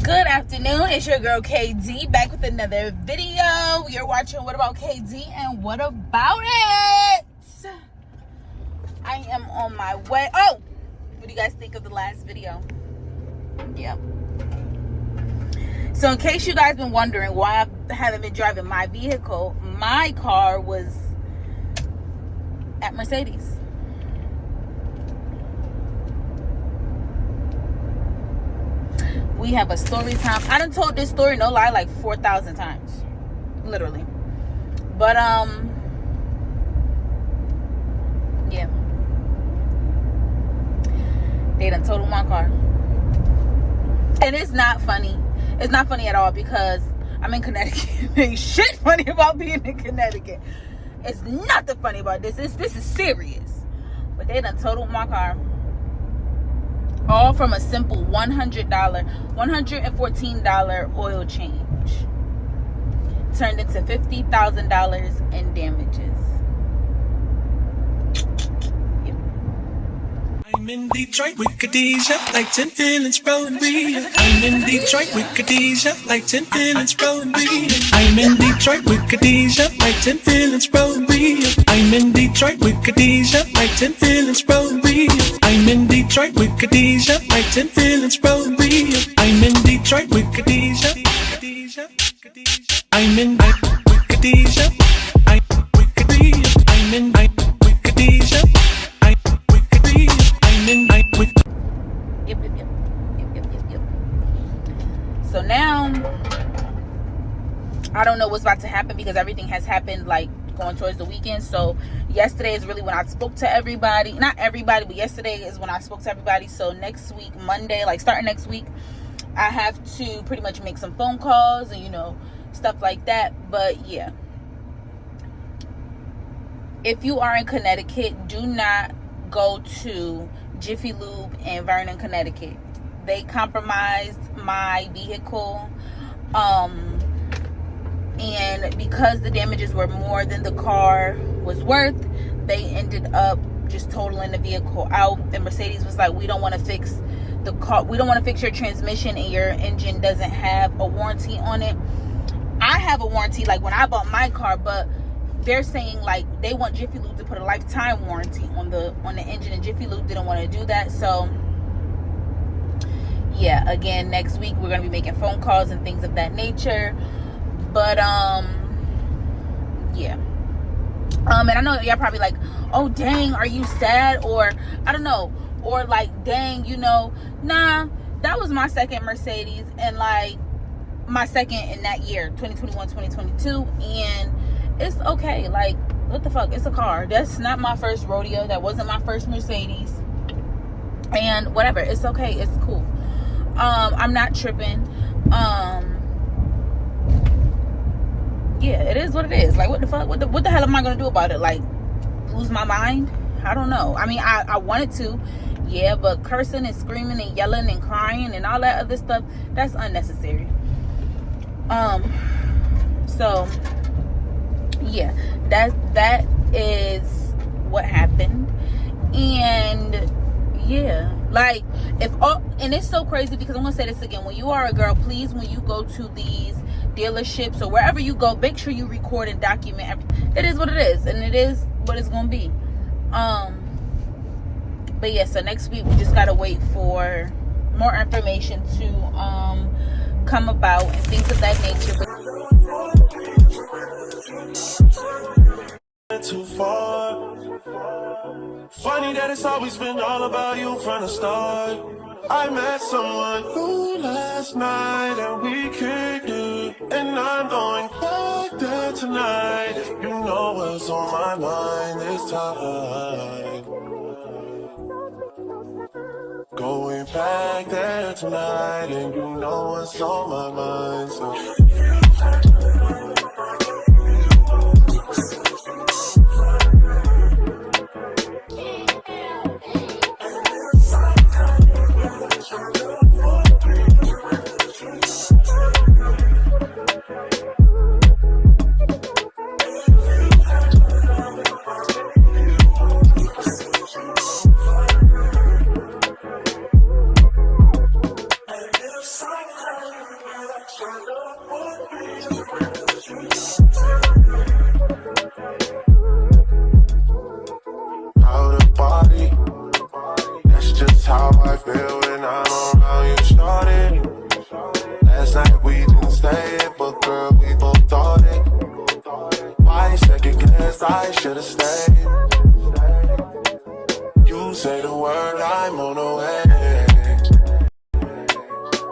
Good afternoon, it's your girl KD back with another video. You're watching What About KD and What About It? I am on my way. Oh, what do you guys think of the last video? Yep. So in case you guys been wondering why I haven't been driving my vehicle, my car was at Mercedes. We have a story time. I done told this story, no lie, like 4,000 times. Literally. But, yeah. They done totaled my car. And it's not funny. It's not funny at all because I'm in Connecticut. Ain't shit funny about being in Connecticut. It's nothing funny about this. This is serious. But they done totaled my car. All from a simple $114 oil change. Turned into $50,000 in damages. Yep. I'm in Detroit with Khadijah, like 10 feelings rolling me. I'm in Detroit with Khadijah, like 10 feelings rolling me. I'm in Detroit with Khadijah, like 10 feelings rolling me. I'm in Detroit with Khadijah, like 10 feelings rolling me. I'm in Detroit with Khadijah, like 10 feelings rolling me. I'm in Detroit with Khadijah, I'm in with Khadijah, I'm with Khadijah, I'm in with Khadijah, I'm with Khadijah, I'm in with. Yep. So now I don't know what's about to happen because everything has happened like going towards the weekend. So yesterday is really when I spoke to everybody. Not everybody, but yesterday is when I spoke to everybody. So next week, Monday, like starting next week, I have to pretty much make some phone calls and, you know, stuff like that. But yeah, if you are in Connecticut, do not go to Jiffy Lube in Vernon, Connecticut. They compromised my vehicle. And because the damages were more than the car was worth, they ended up just totaling the vehicle out. And Mercedes was like, we don't want to fix the car. We don't want to fix your transmission and your engine doesn't have a warranty on it. I have a warranty like when I bought my car, but they're saying like they want Jiffy Lube to put a lifetime warranty on the engine, and Jiffy Lube didn't want to do that. So yeah, again, next week we're going to be making phone calls and things of that nature. But yeah, and I know y'all probably like, oh dang, are you sad? Or I don't know, or like, dang, you know, nah, that was my second Mercedes, and like my second in that year, 2021 2022, and it's okay. Like, what the fuck, it's a car. That's not my first rodeo. That wasn't my first Mercedes, and whatever, it's okay, it's cool. I'm not tripping. Yeah, it is what it is. Like, what the fuck? What the hell am I gonna do about it? Like, lose my mind? I don't know. I mean, I wanted to, yeah, but cursing and screaming and yelling and crying and all that other stuff, that's unnecessary. So yeah, that is what happened. And yeah, like, and it's so crazy because I'm gonna say this again. When you are a girl, please, when you go to these dealerships or wherever you go, make sure you record and document everything. It is what it is, and it is what it's gonna be. But yeah, so next week we just gotta wait for more information to come about and things of that nature. Too far. Funny that it's always been all about you from the start. I met someone new last night and we kicked it, and I'm going back there tonight. You know what's on my mind this time. Going back there tonight, and you know what's on my mind. So I should've stayed. You say the word, I'm on the way.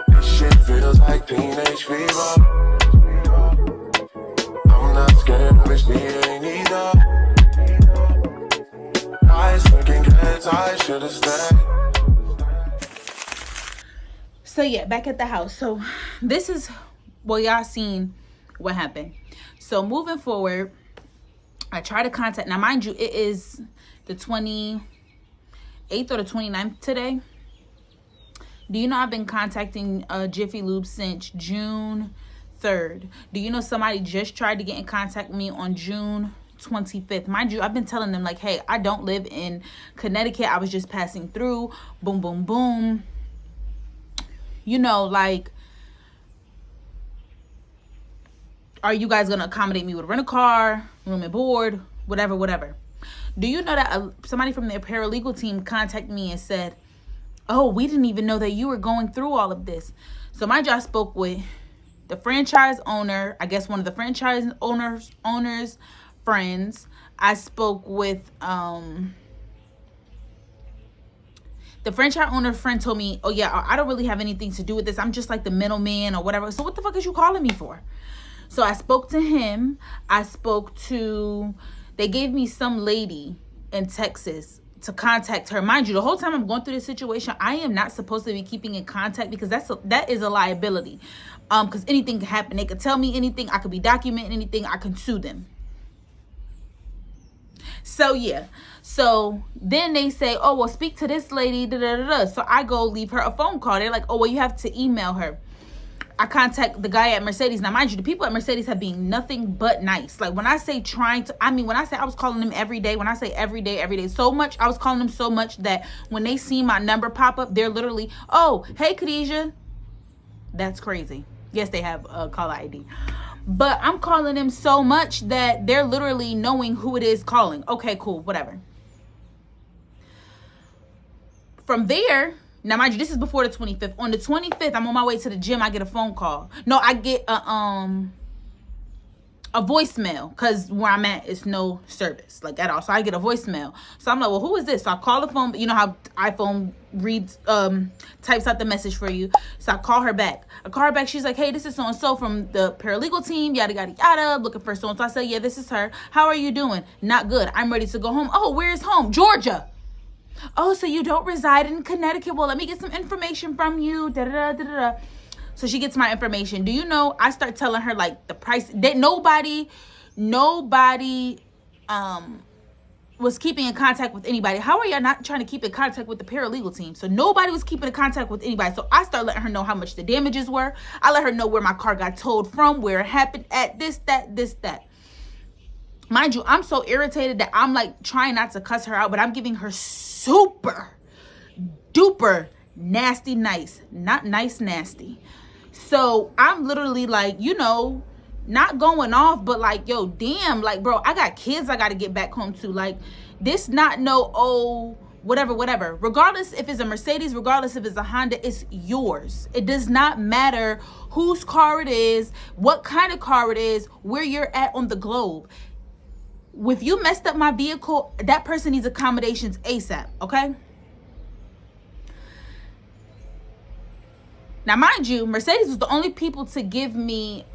This shit feels like teenage fever. I'm not scared, bitch, me ain't either. I second guess I should've stayed. So yeah, back at the house. So this is, well, y'all seen what happened. So moving forward, I try to contact, now mind you, it is the 28th or the 29th today. Do you know I've been contacting Jiffy Lube since June 3rd? Do you know somebody just tried to get in contact with me on June 25th? Mind you, I've been telling them like, hey, I don't live in Connecticut. I was just passing through. Boom, boom, boom. You know, like, are you guys going to accommodate me with a rental car, room and board, whatever, whatever? Do you know that somebody from their paralegal team contacted me and said, oh, we didn't even know that you were going through all of this. So my job spoke with the franchise owner, I guess one of the franchise owners' friends. I spoke with the franchise owner friend told me, oh yeah, I don't really have anything to do with this. I'm just like the middleman or whatever. So what the fuck is you calling me for? So I spoke to him. I spoke to, they gave me some lady in Texas to contact her. Mind you, the whole time I'm going through this situation, I am not supposed to be keeping in contact because that is a liability. Because anything can happen. They could tell me anything. I could be documenting anything. I can sue them. So yeah. So then they say, oh, well, speak to this lady. Da, da, da, da. So I go leave her a phone call. They're like, oh, well, you have to email her. I contact the guy at Mercedes. Now, mind you, the people at Mercedes have been nothing but nice. Like, when I say trying to, I mean, when I say I was calling them every day, when I say every day, so much, I was calling them so much that when they see my number pop up, they're literally, oh, hey, Khadijah. That's crazy. Yes, they have a caller ID. But I'm calling them so much that they're literally knowing who it is calling. Okay, cool, whatever. From there, now mind you, this is before the 25th. On the 25th, I'm on my way to the gym. I get a phone call. No, I get a voicemail because where I'm at is no service, like, at all. So I get a voicemail. So I'm like, well, who is this? So I call the phone. You know how iPhone reads, types out the message for you. So I call her back. She's like, hey, this is so-and-so from the paralegal team, yada, yada, yada, looking for so-and-so. I said, yeah, this is her. How are you doing? Not good. I'm ready to go home. Oh, where's home? Georgia. Oh, so you don't reside in Connecticut? Well, let me get some information from you. Da, da, da, da, da. So she gets my information. Do you know, I start telling her like the price that nobody was keeping in contact with anybody. How are y'all not trying to keep in contact with the paralegal team? So nobody was keeping in contact with anybody. So I start letting her know how much the damages were. I let her know where my car got towed from, where it happened at, this, that. Mind you, I'm so irritated that I'm like trying not to cuss her out, but I'm giving her super duper nasty nice, not nice nasty. So I'm literally like, you know, not going off, but like, yo, damn, like, bro, I got kids I got to get back home to. Like, this not no, oh, whatever. Regardless if it's a Mercedes, regardless if it's a Honda, it's yours. It does not matter whose car it is, what kind of car it is, where you're at on the globe. If you messed up my vehicle, that person needs accommodations ASAP, okay? Now, mind you, Mercedes was the only people to give me,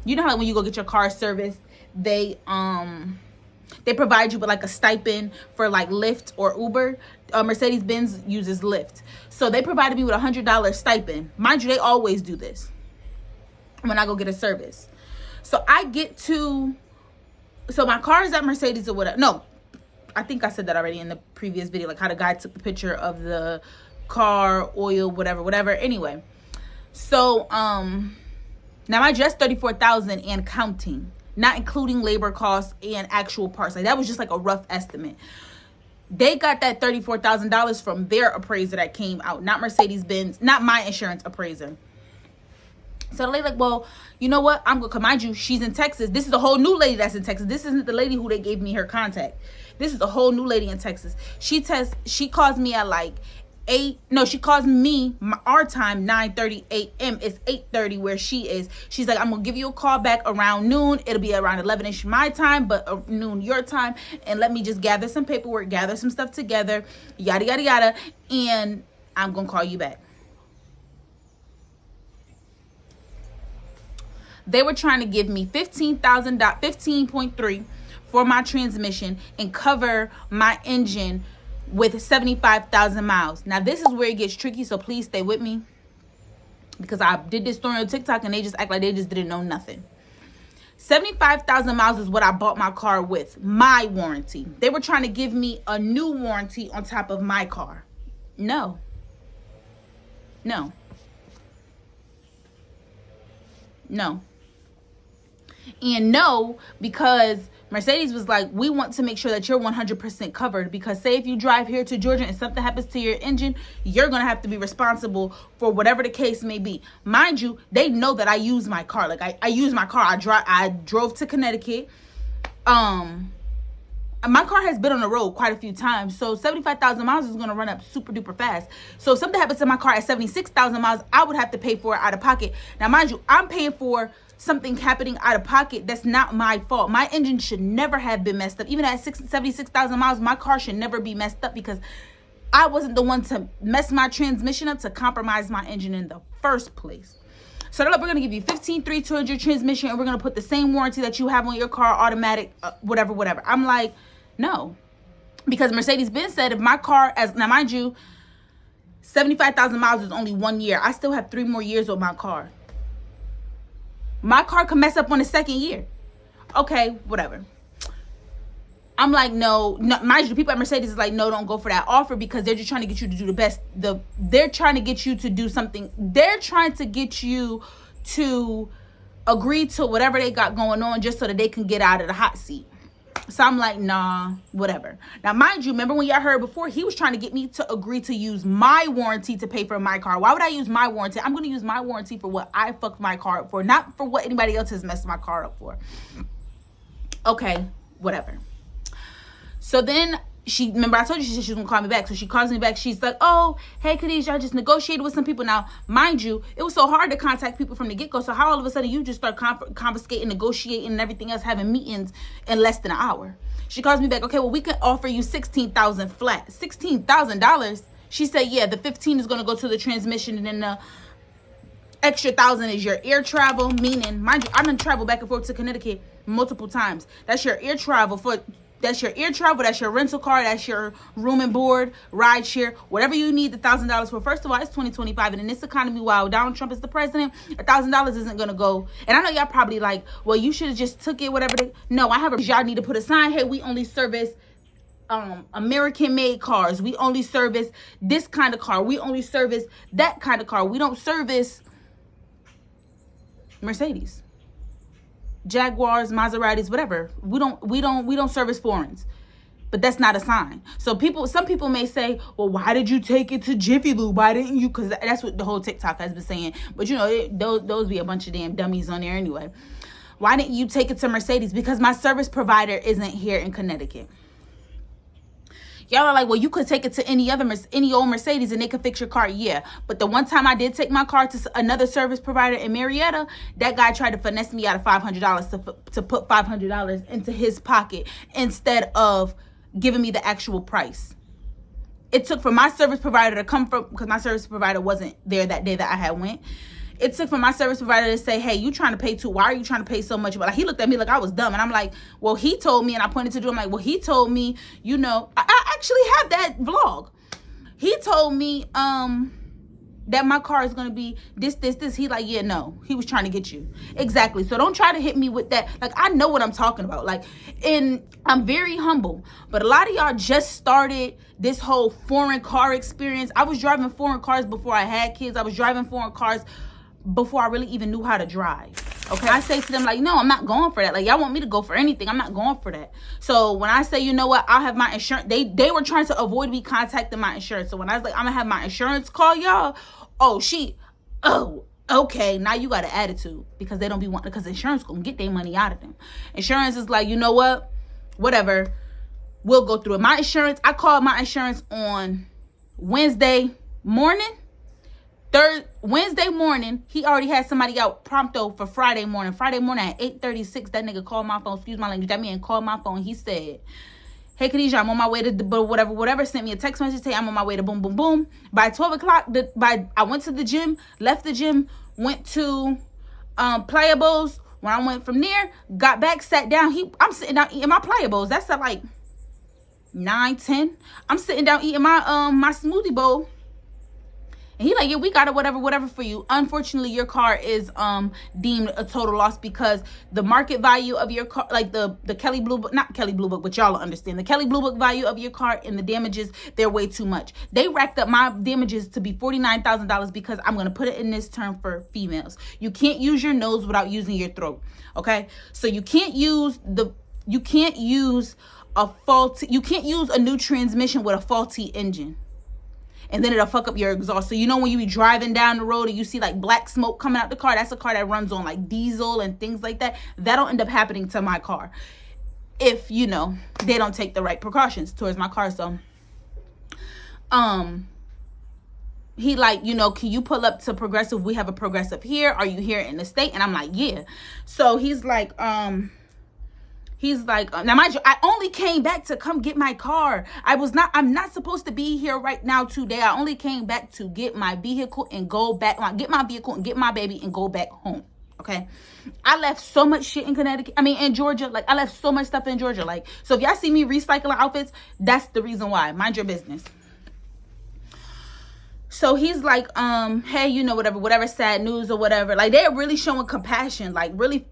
you know how when you go get your car serviced, they provide you with like a stipend for like Lyft or Uber. Mercedes-Benz uses Lyft. So they provided me with a $100 stipend. Mind you, they always do this when I go get a service. So I get to, so my car is at Mercedes or whatever. No, I think I said that already in the previous video, like how the guy took the picture of the car, oil, whatever. Anyway, so now I just $34,000 and counting, not including labor costs and actual parts. Like, that was just like a rough estimate. They got that $34,000 from their appraiser that came out, not Mercedes-Benz, not my insurance appraiser. So they're like, well, you know what? I'm going to, mind you, she's in Texas. This is a whole new lady that's in Texas. This isn't the lady who they gave me her contact. This is a whole new lady in Texas. She calls me at like she calls me our time 9:30 a.m. It's 8:30 where she is. She's like, I'm gonna give you a call back around noon. It'll be around 11ish my time, but noon your time, and let me just gather some paperwork, gather some stuff together, yada yada yada, and I'm gonna call you back. They were trying to give me $15.3 for my transmission and cover my engine with 75,000 miles. Now, this is where it gets tricky, so please stay with me, because I did this story on TikTok and they just act like they just didn't know nothing. 75,000 miles is what I bought my car with, my warranty. They were trying to give me a new warranty on top of my car. No. And no, because Mercedes was like, we want to make sure that you're 100% covered, because say if you drive here to Georgia and something happens to your engine, you're going to have to be responsible for whatever the case may be. Mind you, they know that I use my car. Like I use my car. I drove to Connecticut. My car has been on the road quite a few times, so 75,000 miles is going to run up super duper fast. So if something happens to my car at 76,000 miles, I would have to pay for it out of pocket. Now, mind you, I'm paying for something happening out of pocket that's not my fault. My engine should never have been messed up. Even at 76,000 miles, my car should never be messed up, because I wasn't the one to mess my transmission up to compromise my engine in the first place. So they're like, we're going to give you $15.3 towards your transmission, and we're going to put the same warranty that you have on your car, automatic, whatever. I'm like, no. Because Mercedes-Benz said if my car, now mind you, 75,000 miles is only 1 year. I still have 3 more years with my car. My car can mess up on the second year. Okay, whatever. I'm like, no. Mind you, the people at Mercedes is like, no, don't go for that offer, because they're just trying to get you to do the best. They're trying to get you to do something. They're trying to get you to agree to whatever they got going on just so that they can get out of the hot seat. So I'm like, nah, whatever. Now, mind you, remember when y'all heard before, he was trying to get me to agree to use my warranty to pay for my car. Why would I use my warranty? I'm going to use my warranty for what I fucked my car up for, not for what anybody else has messed my car up for. Okay, whatever. So then remember I told you she said she was going to call me back. So she calls me back. She's like, oh, hey, Khadijah, I just negotiated with some people. Now, mind you, it was so hard to contact people from the get-go. So how all of a sudden you just start confiscating, negotiating, and everything else, having meetings in less than an hour? She calls me back. Okay, well, we can offer you $16,000 flat. $16,000? She said, yeah, the 15 is going to go to the transmission, and then the extra 1,000 is your air travel. Meaning, mind you, I done travel back and forth to Connecticut multiple times. That's your air travel that's your rental car, that's your room and board, ride share, whatever you need the $1,000 for. First of all, it's 2025, and in this economy, while Donald Trump is the president, $1,000 isn't gonna go. And I know y'all probably like, well, you should have just took it, whatever. No, y'all need to put a sign. Hey, we only service American-made cars. We only service this kind of car. We only service that kind of car. We don't service Mercedes, Jaguars, Maseratis, whatever. We don't service foreigns. But that's not a sign. So some people may say, well, why did you take it to Jiffy Lube? Why didn't you? Because that's what the whole TikTok has been saying. But you know, those be a bunch of damn dummies on there anyway. Why didn't you take it to Mercedes? Because my service provider isn't here in Connecticut. Y'all are like, well, you could take it to any old Mercedes and they could fix your car. Yeah, but the one time I did take my car to another service provider in Marietta, that guy tried to finesse me out of $500 to put $500 into his pocket instead of giving me the actual price. It took for my service provider to come from, because my service provider wasn't there that day that I had went. It took for my service provider to say, hey, you trying to pay too? Why are you trying to pay so much? But like, he looked at me like I was dumb. And I'm like, well, he told me, and I pointed to him like, well, he told me, you know, I actually have that vlog. He told me that my car is going to be this. He like, yeah, no, he was trying to get you. Exactly. So don't try to hit me with that. Like, I know what I'm talking about. Like, and I'm very humble, but a lot of y'all just started this whole foreign car experience. I was driving foreign cars before I had kids. I was driving foreign cars before I really even knew how to drive. Okay, I say to them like, no, I'm not going for that. Like, y'all want me to go for anything, I'm not going for that. So when I say, you know what, I'll have my insurance, they were trying to avoid me contacting my insurance. So when I was like, I'm gonna have my insurance call y'all, okay, now you got an attitude, because they don't be wanting, because insurance gonna get their money out of them. Insurance is like, you know what, whatever, we'll go through it. My insurance, I called my insurance on Wednesday morning, he already had somebody out prompto for Friday morning. Friday morning at 8:36, that nigga called my phone. Excuse my language. That man called my phone. He said, "Hey, Khadijah, I'm on my way to the whatever. Sent me a text message. Say I'm on my way to boom, boom, boom." By 12 o'clock, I went to the gym, left the gym, went to Playables. When I went from there, got back, sat down. I'm sitting down eating my Playables. That's at like 9-10. I'm sitting down eating my my smoothie bowl. And he like, "Yeah, we got it, whatever for you. Unfortunately, your car is deemed a total loss because the market value of your car, like the Kelley Blue Book, not Kelley Blue Book, but y'all understand. The Kelley Blue Book value of your car and the damages, they're way too much. They racked up my damages to be $49,000 because I'm going to put it in this term for females. You can't use your nose without using your throat, okay? So you can't use a new transmission with a faulty engine. And then it'll fuck up your exhaust. So you know when you be driving down the road and you see like black smoke coming out the car, that's a car that runs on like diesel and things like that. That'll end up happening to my car if, you know, they don't take the right precautions towards my car. So he like, you know, "Can you pull up to Progressive? We have a Progressive here. Are you here in the state?" And I'm like, "Yeah." So he's like, now mind you, I only came back to come get my car. I'm not supposed to be here right now today. I only came back to get my vehicle and go back, get my vehicle and get my baby and go back home. Okay. I left so much shit in Georgia. Like I left so much stuff in Georgia. Like, so if y'all see me recycling outfits, that's the reason why. Mind your business. So he's like, "Hey, you know, whatever sad news or whatever." Like they're really showing compassion, like really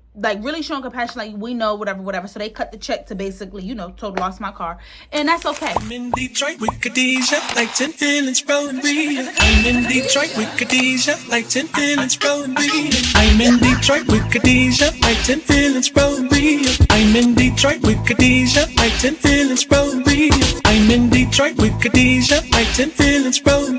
showing compassion, like we know, whatever. So they cut the check to basically, you know, total lost my car. And that's okay. I'm in Detroit with Khadijah, like 10 feelings rolling me. I'm in Detroit with Khadijah, like 10 feelings rolling me. I'm in Detroit with Khadijah, like 10 feelings rolling me. I'm in Detroit with Khadijah, like 10 feelings rolling me. I'm in Detroit with Khadijah, like 10 feelings rolling me.